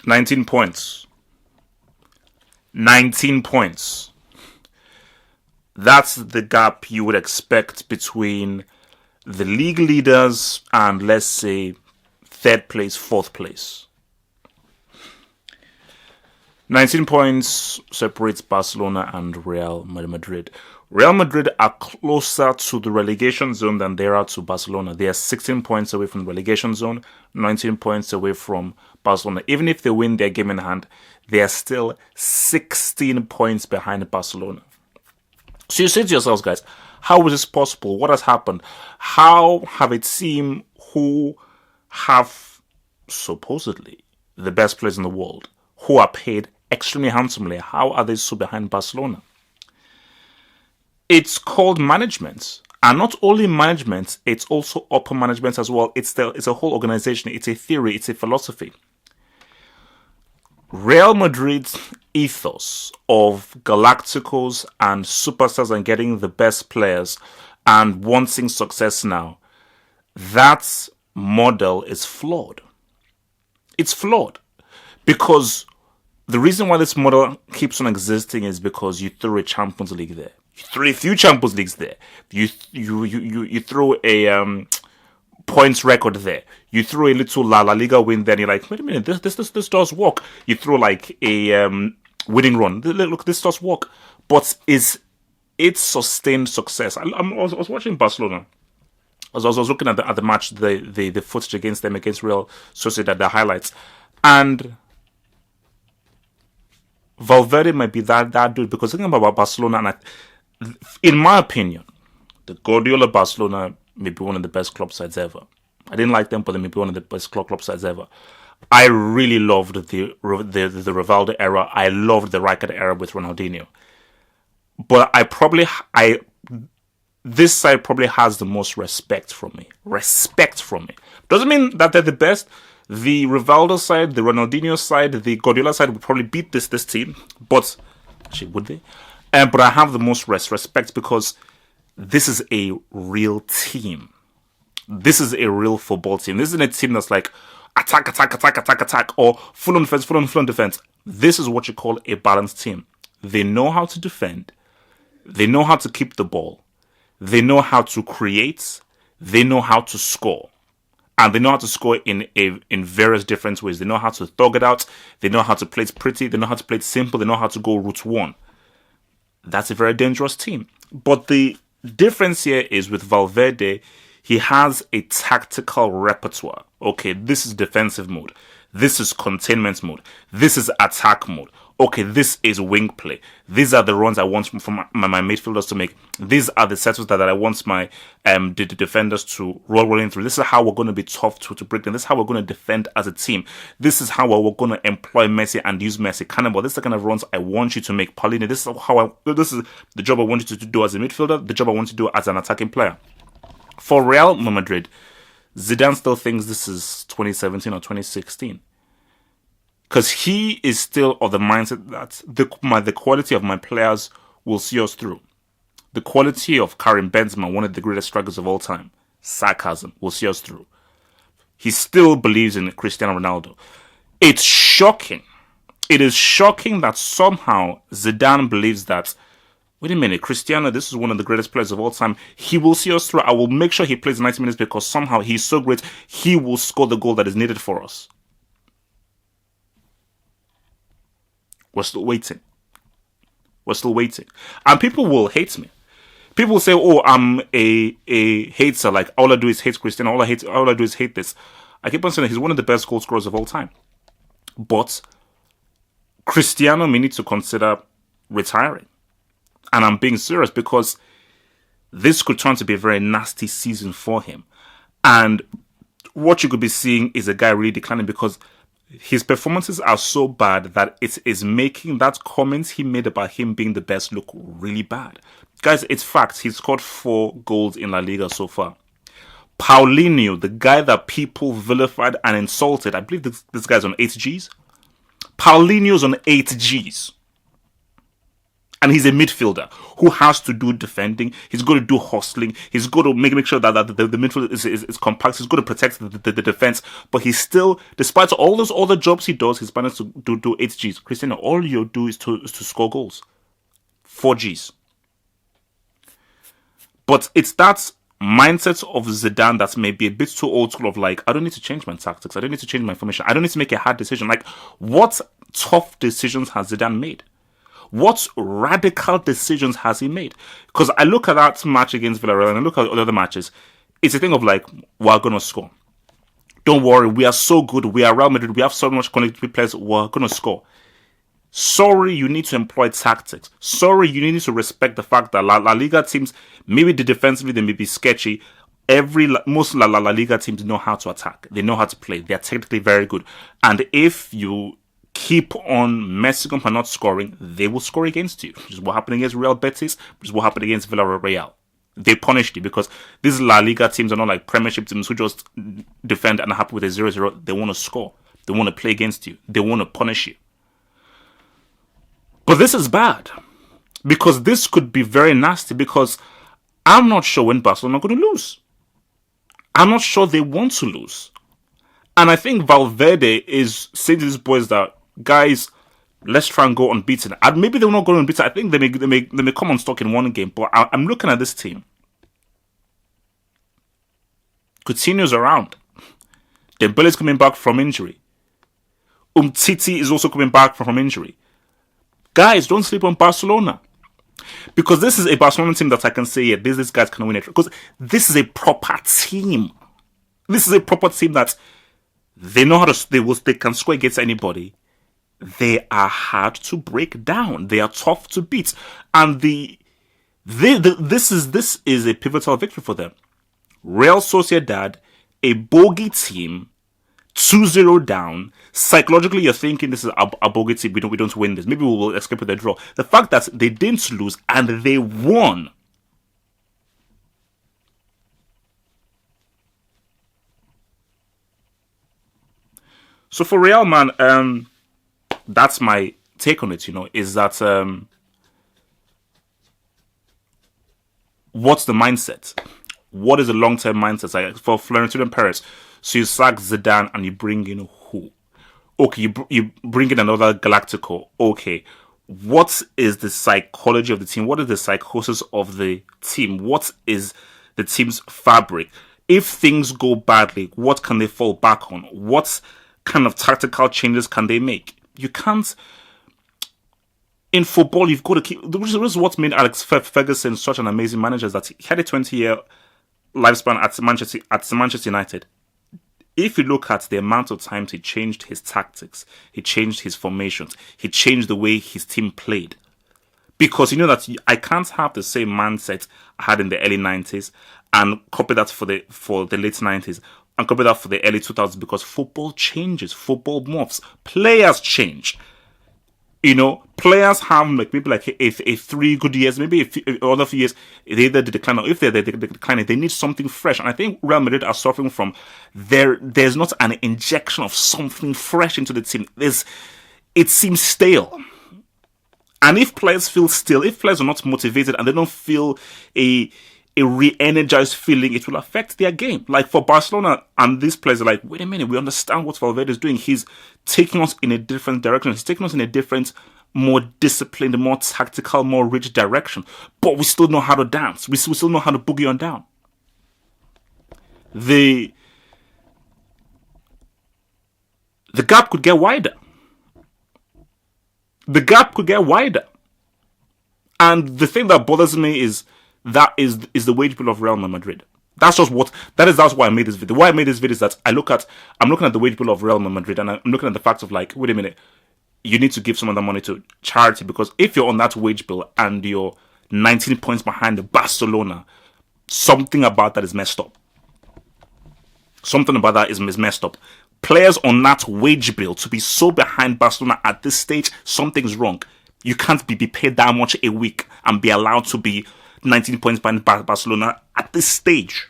19 points. 19 points. That's the gap you would expect between the league leaders and, let's say, third place, fourth place. 19 points separates Barcelona and Real Madrid. Real Madrid are closer to the relegation zone than they are to Barcelona. They are 16 points away from the relegation zone, 19 points away from Barcelona. Even if they win their game in hand, they are still 16 points behind Barcelona. So you say to yourselves, guys, how is this possible? What has happened? How have a team who have supposedly the best players in the world, who are paid extremely handsomely, how are they so behind Barcelona? It's called management. And not only management, it's also upper management as well. It's a whole organization. It's a theory. It's a philosophy. Real Madrid's ethos of Galacticos and superstars and getting the best players and wanting success now, that model is flawed. It's flawed because the reason why this model keeps on existing is because you throw a Champions League there. You throw a few Champions Leagues there. You throw a points record there. You throw a little La Liga win there, and you're like, wait a minute, this does work. You throw like a winning run. Look, this does work. But is it sustained success? I was watching Barcelona. I was looking at the match, the footage against them, against Real Sociedad, the highlights, and Valverde might be that dude, because thinking about Barcelona, and in my opinion, the Guardiola Barcelona may be one of the best club sides ever. I didn't like them, but they may be one of the best club sides ever. I really loved the Rivaldo era. I loved the Rijkaard era with Ronaldinho. But this side probably has the most respect from me. Doesn't mean that they're the best. The Rivaldo side, the Ronaldinho side, the Guardiola side would probably beat this team. But, actually, would they? But I have the most respect because this is a real team. This is a real football team. This isn't a team that's like attack, or full on defense. This is what you call a balanced team. They know how to defend. They know how to keep the ball. They know how to create. They know how to score. And they know how to score in various different ways. They know how to thug it out. They know how to play it pretty. They know how to play it simple. They know how to go route one. That's a very dangerous team. But the difference here is with Valverde, he has a tactical repertoire. Okay, this is defensive mode. This is containment mode. This is attack mode. Okay, this is wing play. These are the runs I want from my midfielders to make. These are the settles that I want my the defenders to rolling through. This is how we're going to be tough to break them. This is how we're going to defend as a team. This is how we're going to employ Messi and use Messi. Cannibal. This is the kind of runs I want you to make. Paulinho, this is the job I want you to do as a midfielder. The job I want you to do as an attacking player. For Real Madrid, Zidane still thinks this is 2017 or 2016. Because he is still of the mindset that the quality of my players will see us through. The quality of Karim Benzema, one of the greatest strikers of all time, sarcasm, will see us through. He still believes in Cristiano Ronaldo. It's shocking. It is shocking that somehow Zidane believes that, wait a minute, Cristiano, this is one of the greatest players of all time. He will see us through. I will make sure he plays 90 minutes because somehow he's so great, he will score the goal that is needed for us. We're still waiting. And people will hate me. People will say, oh, I'm a hater. Like, all I do is hate Cristiano. All I do is hate this. I keep on saying he's one of the best goal scorers of all time. But Cristiano may need to consider retiring. And I'm being serious because this could turn to be a very nasty season for him. And what you could be seeing is a guy really declining because his performances are so bad that it is making that comment he made about him being the best look really bad. Guys, it's fact. He's scored 4 goals in La Liga so far. Paulinho, the guy that people vilified and insulted, I believe this guy's on 8 Gs. Paulinho's on 8 Gs. And he's a midfielder who has to do defending. He's got to do hustling. He's got to make sure that the midfield is compact. He's got to protect the defense. But he's still, despite all those other jobs he does, he's managed to do 8 Gs. Cristiano, all you do is to score goals. 4 Gs. But it's that mindset of Zidane that's maybe a bit too old school of like, I don't need to change my tactics. I don't need to change my formation. I don't need to make a hard decision. Like, what tough decisions has Zidane made? What radical decisions has he made? Because I look at that match against Villarreal and I look at other matches. It's a thing of like, we're going to score. Don't worry, we are so good. We are Real Madrid. We have so much quality players. We're going to score. Sorry, you need to employ tactics. Sorry, you need to respect the fact that La Liga teams, maybe defensively they may be sketchy. Most La Liga teams know how to attack. They know how to play. They are technically very good. And if you keep on messing up and not scoring, they will score against you. Which is what happened against Real Betis, which is what happened against Villarreal. They punished you because these La Liga teams are not like Premiership teams who just defend and are happy with a 0-0. They want to score. They want to play against you. They want to punish you. But this is bad because this could be very nasty because I'm not sure when Barcelona are going to lose. I'm not sure they want to lose. And I think Valverde is saying to these boys that, guys, let's try and go unbeaten. And maybe they will not go unbeaten. I think they may come unstuck in one game. But I'm looking at this team. Coutinho's around. Dembele's coming back from injury. Umtiti is also coming back from injury. Guys, don't sleep on Barcelona. Because this is a Barcelona team that I can say, yeah, these guys can win it. Because this is a proper team. This is a proper team that they know how to, they can score against anybody. They are hard to break down. They are tough to beat. And this is a pivotal victory for them. Real Sociedad, a bogey team, 2-0 down. Psychologically, you're thinking this is a bogey team. We don't win this. Maybe we will escape with a draw. The fact that they didn't lose and they won. So for Real, man, that's my take on it, is that what's the mindset? What is the long-term mindset? Like for Florentino Perez, so you sack Zidane and you bring in who? Okay, you bring in another Galactico. Okay, what is the psychology of the team? What is the psychosis of the team? What is the team's fabric? If things go badly, what can they fall back on? What kind of tactical changes can they make? You can't. In football, you've got to keep. This is what made Alex Ferguson such an amazing manager. Is that he had a 20-year lifespan at Manchester United. If you look at the amount of times he changed his tactics, he changed his formations, he changed the way his team played. Because you know that I can't have the same mindset I had in the early 90s and copy that for the late 90s and copy that for the early 2000s, because football changes, football morphs, players change. Players have maybe a 3 good years, maybe other few years, they either decline, or if they're declining, they need something fresh. And I think Real Madrid are suffering from there's not an injection of something fresh into the team. It seems stale. And if players feel stale, if players are not motivated and they don't feel a re-energized feeling, it will affect their game. Like for Barcelona, and these players are like, wait a minute, we understand what Valverde is doing. He's taking us in a different direction. He's taking us in a different, more disciplined, more tactical, more rich direction. But we still know how to dance. We still know how to boogie on down. The gap could get wider. The gap could get wider. And the thing that bothers me is that is the wage bill of Real Madrid. That's why I made this video. Why I made this video is that I'm looking at the wage bill of Real Madrid, and I'm looking at the fact of like, wait a minute, you need to give some of that money to charity, because if you're on that wage bill and you're 19 points behind the Barcelona, something about that is messed up. Something about that is messed up. Players on that wage bill to be so behind Barcelona at this stage, something's wrong. You can't be paid that much a week and be allowed to be 19 points behind Barcelona at this stage.